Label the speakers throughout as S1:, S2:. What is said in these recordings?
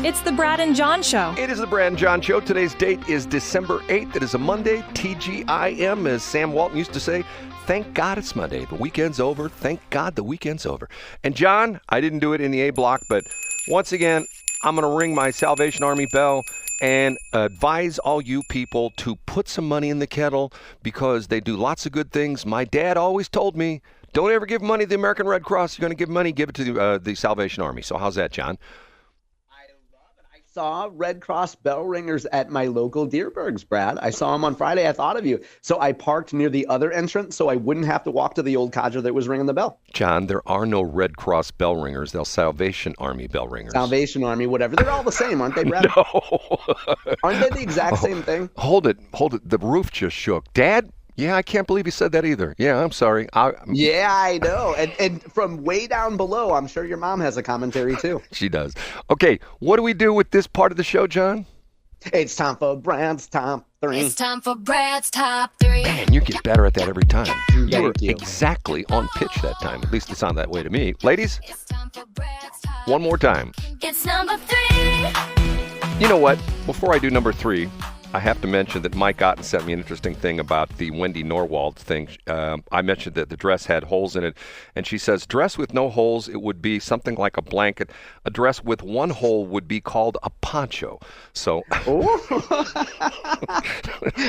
S1: It's the Brad and John Show.
S2: It is the Brad and John Show. Today's date is December 8th. It is a Monday. TGIM, as Sam Walton used to say. Thank God it's Monday. The weekend's over. Thank God the weekend's over. And John, I didn't do it in the A block, but once again, I'm going to ring my Salvation Army bell and advise all you people to put some money in the kettle because they do lots of good things. My dad always told me, don't ever give money to the American Red Cross. You're going to give money, give it to the Salvation Army. So how's that, John?
S3: Saw Red Cross bell ringers at my local Deerbergs, Brad. I saw them on Friday. I thought of you. So I parked near the other entrance so I wouldn't have to walk to the old codger that was ringing the bell.
S2: John, there are no Red Cross bell ringers. They're Salvation Army bell ringers.
S3: Salvation Army, whatever. They're all the same, aren't they, Brad?
S2: No.
S3: Aren't they the exact same thing?
S2: Hold it. The roof just shook. Dad? Yeah, I can't believe you said that either. Yeah, I'm sorry.
S3: Yeah, I know. And from way down below, I'm sure your mom has a commentary too.
S2: She does. Okay, what do we do with this part of the show, John?
S3: It's time for Brad's Top 3.
S4: It's time for Brad's Top 3.
S2: Man, you get better at that every time. You were
S3: you.
S2: exactly on pitch that time. At least it sounded that way to me. Ladies,
S4: It's time for Brad's Top.
S2: one more time.
S4: It's number 3.
S2: You know what? Before I do number 3, I have to mention that Mike Otten sent me an interesting thing about the Wendy Norwald thing. I mentioned that the dress had holes in it, and she says, dress with no holes, it would be something like a blanket. A dress with one hole would be called a poncho. So,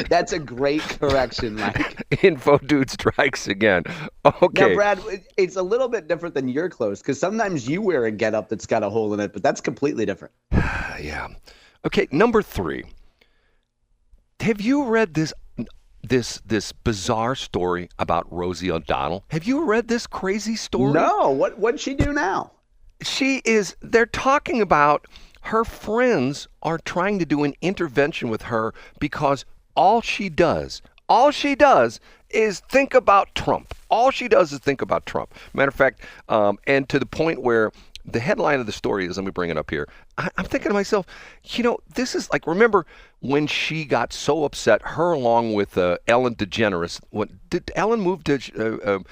S3: That's a great correction, Mike.
S2: Info Dude strikes again. Okay.
S3: Now, Brad, it's a little bit different than your clothes because sometimes you wear a getup that's got a hole in it, but that's completely different.
S2: Yeah. Okay, number 3. Have you read this bizarre story about Rosie O'Donnell? Have you read this crazy story?
S3: No. What'd she do now?
S2: They're talking about her friends are trying to do an intervention with her because all she does is think about Trump. All she does is think about Trump. Matter of fact, and to the point where the headline of the story is, let me bring it up here. I'm thinking to myself, this is like, remember when she got so upset, her along with Ellen DeGeneres. Did Ellen move to,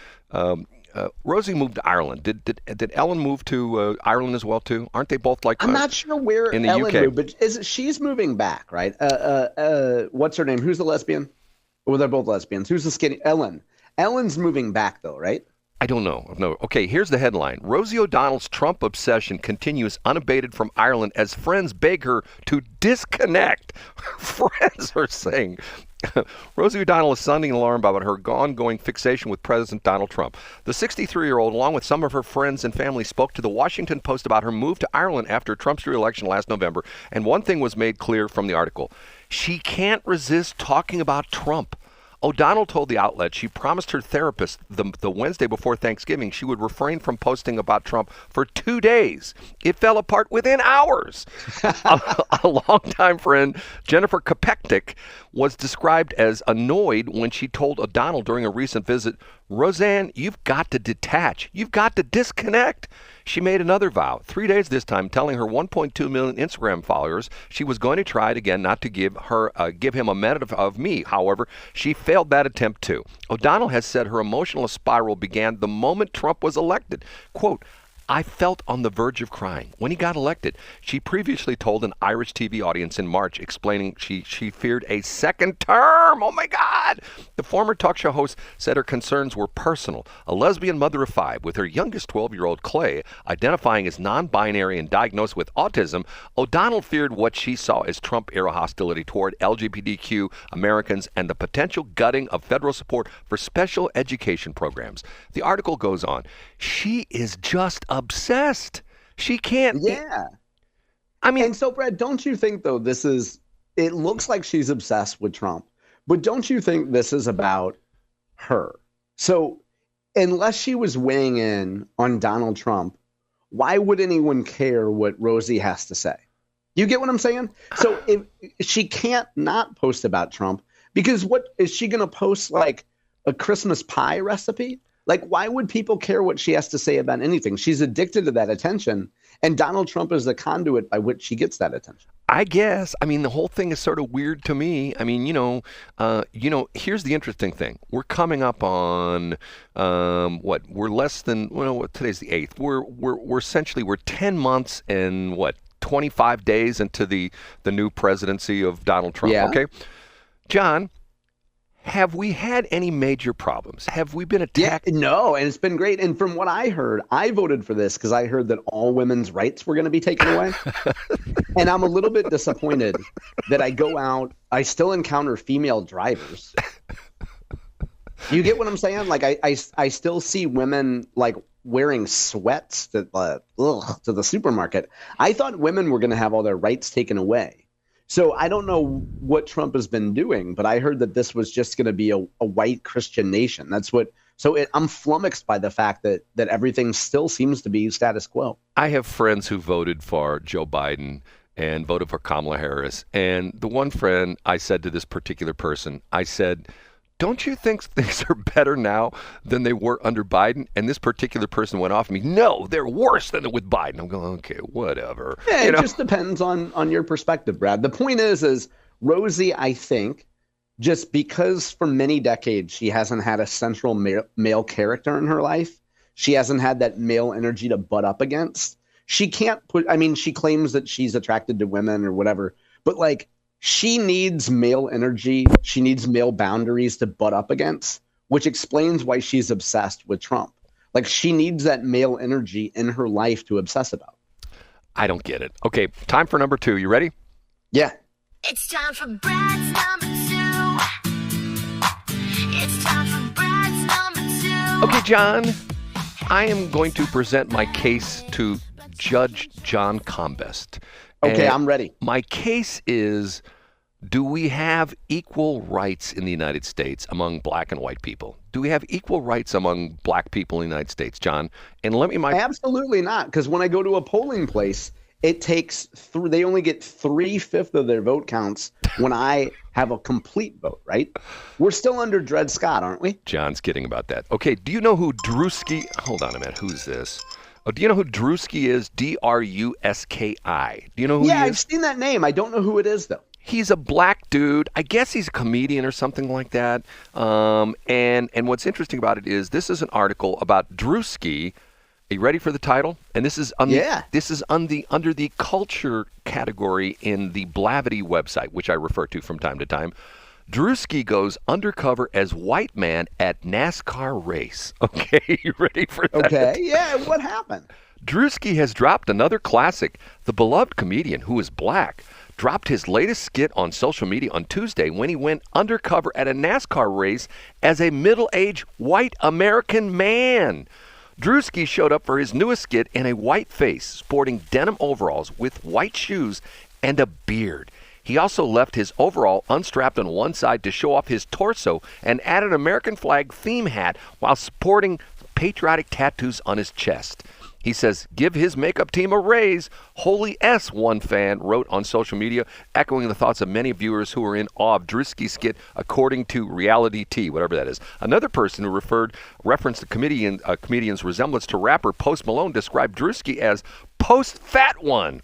S2: Rosie moved to Ireland. Did Ellen move to Ireland as well, too? Aren't they both like
S3: I'm not sure where
S2: in the
S3: Ellen
S2: UK?
S3: moved, but she's moving back, right? What's her name? Who's the lesbian? Well, they're both lesbians. Who's the skinny? Ellen. Ellen's moving back, though, right?
S2: I don't know. No. Okay, here's the headline. Rosie O'Donnell's Trump obsession continues unabated from Ireland as friends beg her to disconnect. Her friends are saying. Rosie O'Donnell is sounding an alarm about her ongoing fixation with President Donald Trump. The 63-year-old, along with some of her friends and family, spoke to the Washington Post about her move to Ireland after Trump's re-election last November. And one thing was made clear from the article. She can't resist talking about Trump. O'Donnell told the outlet she promised her therapist the Wednesday before Thanksgiving she would refrain from posting about Trump for 2 days. It fell apart within hours. A longtime friend, Jennifer Kopechnik, was described as annoyed when she told O'Donnell during a recent visit, Roseanne, you've got to detach. You've got to disconnect. She made another vow, 3 days this time, telling her 1.2 million Instagram followers she was going to try it again not to give him a minute of me. However, she failed that attempt too. O'Donnell has said her emotional spiral began the moment Trump was elected. Quote, I felt on the verge of crying when he got elected. She previously told an Irish TV audience in March, explaining she feared a second term. Oh, my God. The former talk show host said her concerns were personal. A lesbian mother of 5 with her youngest 12-year-old Clay identifying as non-binary and diagnosed with autism, O'Donnell feared what she saw as Trump-era hostility toward LGBTQ Americans and the potential gutting of federal support for special education programs. The article goes on. She is just obsessed. She can't.
S3: Yeah.
S2: I mean,
S3: and so, Brad, don't you think, though, it looks like she's obsessed with Trump, but don't you think this is about her? So unless she was weighing in on Donald Trump, why would anyone care what Rosie has to say? You get what I'm saying? So if she can't not post about Trump, because what is she going to post, like a Christmas pie recipe? Like, why would people care what she has to say about anything? She's addicted to that attention, and Donald Trump is the conduit by which she gets that attention.
S2: I guess. I mean, the whole thing is sort of weird to me. I mean, here's the interesting thing. We're coming up on we're less than today's the 8th. We're 10 months and 25 days into the new presidency of Donald Trump.
S3: Yeah.
S2: Okay, John, have we had any major problems? Have we been attacked?
S3: Yeah, no, and it's been great. And from what I heard, I voted for this because I heard that all women's rights were going to be taken away. And I'm a little bit disappointed that I go out, I still encounter female drivers. You get what I'm saying? Like I still see women like wearing sweats to the supermarket. I thought women were going to have all their rights taken away. So I don't know what Trump has been doing, but I heard that this was just going to be a white Christian nation. That's what. So I'm flummoxed by the fact that everything still seems to be status quo.
S2: I have friends who voted for Joe Biden and voted for Kamala Harris. And the one friend, I said to this particular person, I said, don't you think things are better now than they were under Biden? And this particular person went off me, no, they're worse than with Biden. I'm going, okay, whatever.
S3: Yeah, it just depends on your perspective, Brad. The point is Rosie, I think, just because for many decades she hasn't had a central male character in her life, she hasn't had that male energy to butt up against. She can't she claims that she's attracted to women or whatever, but like, she needs male energy. She needs male boundaries to butt up against, which explains why she's obsessed with Trump. Like she needs that male energy in her life to obsess about.
S2: I don't get it. Okay, time for number 2. You ready?
S3: Yeah.
S4: It's time for Brad's number 2. It's time for Brad's number 2.
S2: Okay, John, I am going to present my case to Judge John Combest.
S3: Okay,
S2: And
S3: I'm ready.
S2: My case is, do we have equal rights in the United States among black and white people? Do we have equal rights among black people in the United States, John? And let me
S3: Absolutely not, because when I go to a polling place, it takes they only get 3/5 of their vote counts when I have a complete vote, right? We're still under Dred Scott, aren't we?
S2: John's kidding about that. Okay, do you know who Drewski? Hold on a minute. Who's this? Oh, do you know who Drewski is? Druski. Do you know who he is?
S3: Yeah, I've seen that name. I don't know who it is, though.
S2: He's a black dude. I guess he's a comedian or something like that. And what's interesting about it is this is an article about Drewski. Are you ready for the title? And this is under the culture category in the Blavity website, which I refer to from time to time. Drewski goes undercover as white man at NASCAR race. Okay, you ready for that?
S3: Okay, yeah, what happened?
S2: Drewski has dropped another classic. The beloved comedian, who is black, dropped his latest skit on social media on Tuesday when he went undercover at a NASCAR race as a middle-aged white American man. Drewski showed up for his newest skit in a white face, sporting denim overalls with white shoes and a beard. He also left his overall unstrapped on one side to show off his torso and added an American flag theme hat while sporting patriotic tattoos on his chest. He says, give his makeup team a raise. Holy S, one fan wrote on social media, echoing the thoughts of many viewers who were in awe of Drewski's skit, according to Reality T, whatever that is. Another person who referenced the comedian's resemblance to rapper Post Malone described Drewski as post-fat one.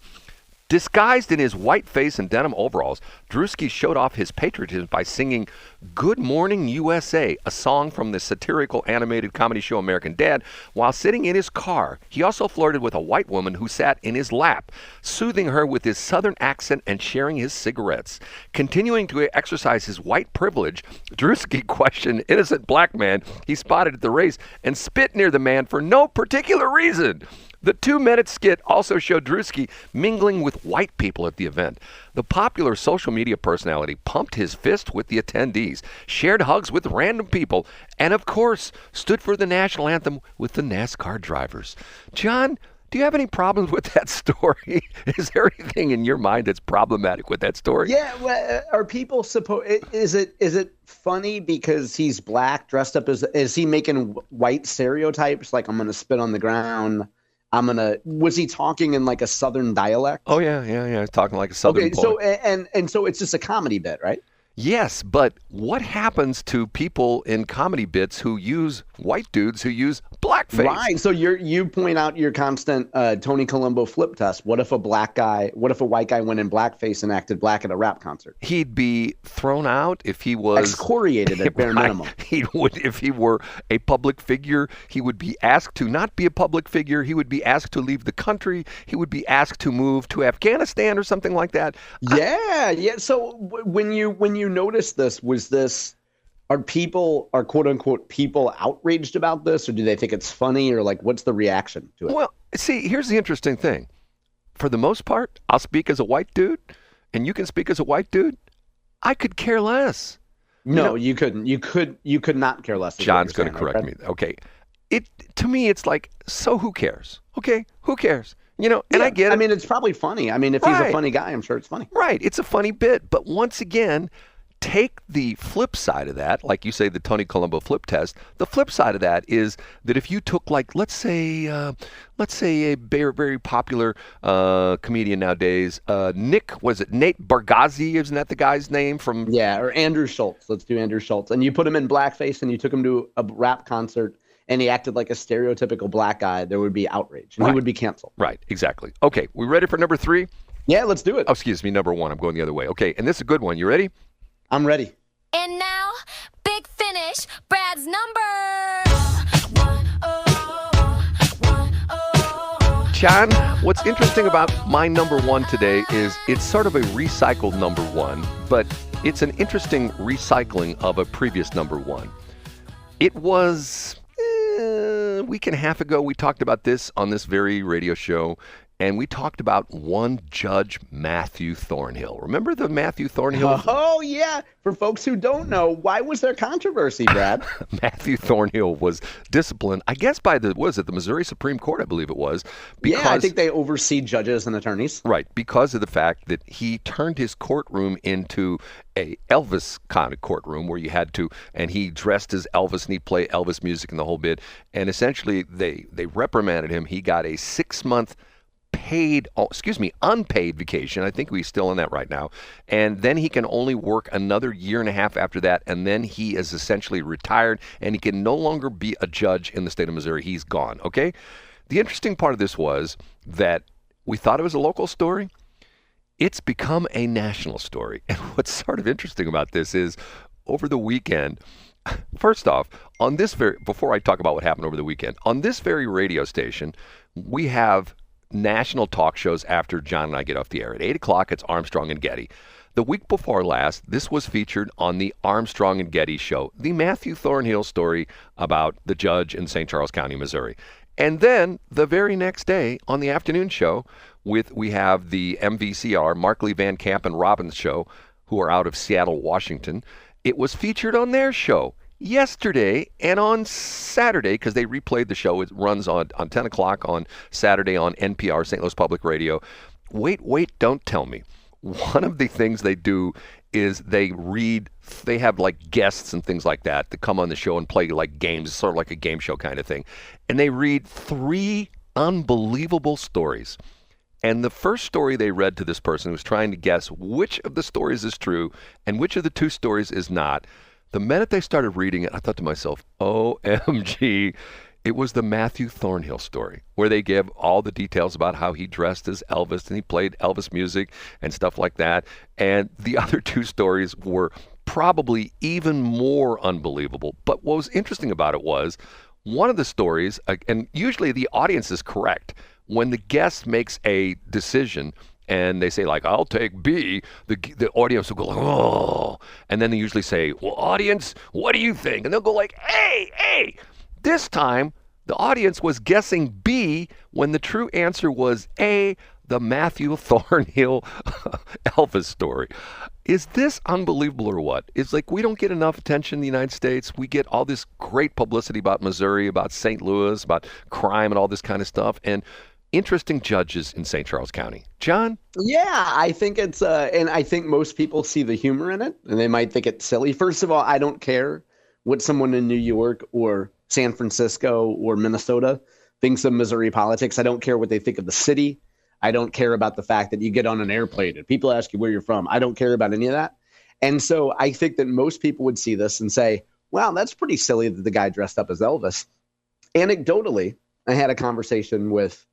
S2: Disguised in his white face and denim overalls, Drewski showed off his patriotism by singing Good Morning USA, a song from the satirical animated comedy show American Dad, while sitting in his car. He also flirted with a white woman who sat in his lap, soothing her with his southern accent and sharing his cigarettes. Continuing to exercise his white privilege, Drewski questioned an innocent black man he spotted at the race and spit near the man for no particular reason. The 2-minute skit also showed Drewski mingling with white people at the event. The popular social media personality pumped his fist with the attendees, shared hugs with random people, and of course, stood for the national anthem with the NASCAR drivers. John, do you have any problems with that story? Is there anything in your mind that's problematic with that story?
S3: Yeah, well, are people is it funny because he's black, dressed up is he making white stereotypes like I'm going to spit on the ground? Was he talking in like a Southern dialect?
S2: Oh, yeah. He's talking like a Southern boy.
S3: So, and so it's just a comedy bit, right?
S2: Yes, but what happens to people in comedy bits who use white dudes who use blackface.
S3: Right. So you point out your constant Tony Colombo flip test. What if a white guy went in blackface and acted black at a rap concert?
S2: He'd be thrown out if he was
S3: excoriated at bare minimum.
S2: He would, if he were a public figure, he would be asked to not be a public figure. He would be asked to leave the country. He would be asked to move to Afghanistan or something like that.
S3: Yeah. So when you noticed this, are quote unquote people outraged about this, or do they think it's funny, or like what's the reaction to it?
S2: Well, see, here's the interesting thing. For the most part, I'll speak as a white dude, and you can speak as a white dude. I could care less.
S3: No, you couldn't. You could not care less.
S2: John's going to correct me. Okay. To me, it's like, so who cares? Okay, who cares? And I get it.
S3: I mean, it's probably funny. I mean, if he's a funny guy, I'm sure it's funny. Right.
S2: It's a funny bit. But once again, take the flip side of that, like you say, the Tony Colombo flip test. The flip side of that is that if you took, like, let's say a very, very popular comedian nowadays, Nate Bargatze, isn't that the guy's name from?
S3: Yeah, or Andrew Schultz. Let's do Andrew Schultz. And you put him in blackface and you took him to a rap concert and he acted like a stereotypical black guy, there would be outrage and he would be canceled.
S2: Right, exactly. Okay, we ready for number 3?
S3: Yeah, let's do it.
S2: Oh, excuse me, number 1. I'm going the other way. Okay, and this is a good one. You ready?
S3: I'm ready.
S4: And now, big finish, Brad's number.
S2: John, what's interesting about my number 1 today is it's sort of a recycled number 1, but it's an interesting recycling of a previous number 1. It was a week and a half ago, we talked about this on this very radio show, and we talked about one Judge Matthew Thornhill. Remember the Matthew Thornhill?
S3: Oh, yeah. For folks who don't know, why was there controversy, Brad?
S2: Matthew Thornhill was disciplined, I guess, by the Missouri Supreme Court, I believe it was.
S3: Because, yeah, I think they oversee judges and attorneys.
S2: Right, because of the fact that he turned his courtroom into a Elvis kind of courtroom where you had to, and he dressed as Elvis and he'd play Elvis music and the whole bit. And essentially, they reprimanded him. He got a 6-month unpaid vacation. I think he's still on that right now. And then he can only work another year and a half after that. And then he is essentially retired and he can no longer be a judge in the state of Missouri. He's gone. Okay. The interesting part of this was that we thought it was a local story. It's become a national story. And what's sort of interesting about this is over the weekend, first off, before I talk about what happened over the weekend, on this very radio station, we have national talk shows after John and I get off the air. At 8 o'clock, it's Armstrong and Getty. The week before last, this was featured on the Armstrong and Getty show, the Matthew Thornhill story about the judge in St. Charles County, Missouri. And then the very next day on the afternoon show, we have the MVCR, Markley, Van Camp, and Robbins show, who are out of Seattle, Washington. It was featured on their show yesterday and on Saturday, because they replayed the show. It runs on 10 o'clock on Saturday on NPR, St. Louis Public Radio. Wait, don't tell me. One of the things they do is they have like guests and things like that come on the show and play like games, sort of like a game show kind of thing. And they read 3 unbelievable stories. And the first story they read to this person was trying to guess which of the stories is true and which of the 2 stories is not. The minute they started reading it, I thought to myself, OMG, it was the Matthew Thornhill story, where they give all the details about how he dressed as Elvis and he played Elvis music and stuff like that. And the other 2 stories were probably even more unbelievable. But what was interesting about it was one of the stories, and usually the audience is correct, when the guest makes a decision and they say, like, I'll take B, the audience will go like, oh. And then they usually say, well, audience, what do you think? And they'll go like, A. This time, the audience was guessing B when the true answer was A, the Matthew Thornhill Elvis story. Is this unbelievable or what? It's like we don't get enough attention in the United States. We get all this great publicity about Missouri, about St. Louis, about crime and all this kind of stuff. And interesting judges in St. Charles County. John?
S3: Yeah, I think it's, and I think most people see the humor in it, and they might think it's silly. First of all, I don't care what someone in New York or San Francisco or Minnesota thinks of Missouri politics. I don't care what they think of the city. I don't care about the fact that you get on an airplane and people ask you where you're from. I don't care about any of that. And so I think that most people would see this and say, wow, that's pretty silly that the guy dressed up as Elvis. Anecdotally, I had a conversation with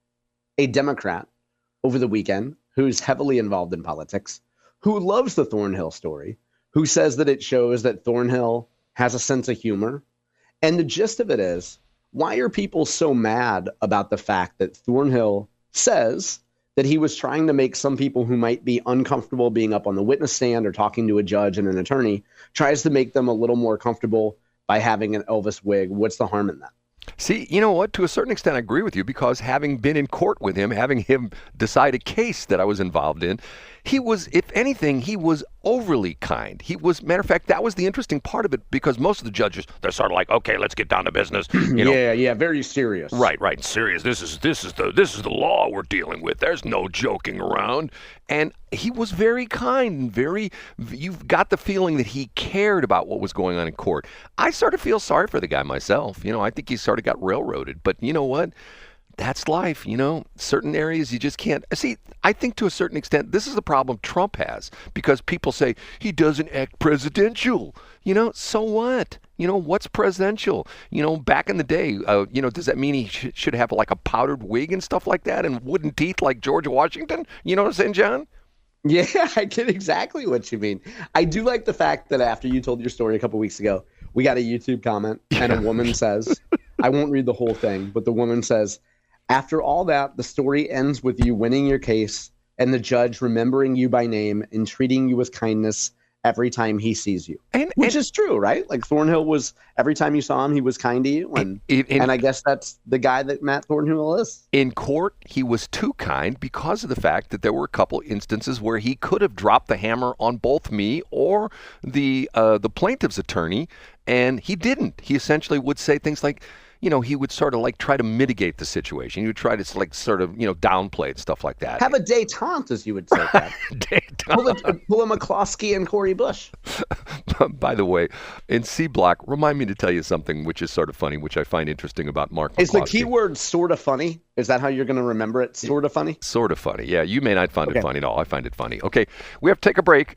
S3: a Democrat over the weekend who's heavily involved in politics, who loves the Thornhill story, who says that it shows that Thornhill has a sense of humor. And the gist of it is, why are people so mad about the fact that Thornhill says that he was trying to make some people who might be uncomfortable being up on the witness stand or talking to a judge and an attorney, tries to make them a little more comfortable by having an Elvis wig? What's the harm in that?
S2: See, you know what? To a certain extent, I agree with you, because having been in court with him, having him decide a case that I was involved in, he was, if anything, he was overly kind. He was, matter of fact, that was the interesting part of it, because most of the judges, they're sort of like, okay, let's get down to business. You know?
S3: Yeah, very serious.
S2: Right, serious. This is the law we're dealing with. There's no joking around. And he was very kind and you've got the feeling that he cared about what was going on in court. I sort of feel sorry for the guy myself. I think he sort of got railroaded. But you know what? That's life, certain areas you just can't. See, I think to a certain extent, this is the problem Trump has, because people say he doesn't act presidential. So what? What's presidential? Back in the day, does that mean he should have like a powdered wig and stuff like that and wooden teeth like George Washington? You know what I'm saying, John?
S3: Yeah, I get exactly what you mean. I do like the fact that after you told your story a couple weeks ago, we got a YouTube comment and a woman says, I won't read the whole thing, but the woman says, after all that, the story ends with you winning your case and the judge remembering you by name and treating you with kindness every time he sees you. Which is true, right? Like Thornhill was, every time you saw him, he was kind to you. And I guess that's the guy that Matt Thornhill is.
S2: In court, he was too kind because of the fact that there were a couple instances where he could have dropped the hammer on both me or the plaintiff's attorney, and he didn't. He essentially would say things like, he would sort of like try to mitigate the situation. He would try to like sort of, downplay it, stuff like that.
S3: Have a détente, as you would say. Pull a McCloskey and Corey Bush.
S2: By the way, in C Block, remind me to tell you something which is sort of funny, which I find interesting about Mark McCloskey.
S3: Is the keyword sort of funny? Is that how you're going to remember it? Sort of funny?
S2: Sort of funny. Yeah, you may not find it funny at all. I find it funny. Okay, we have to take a break.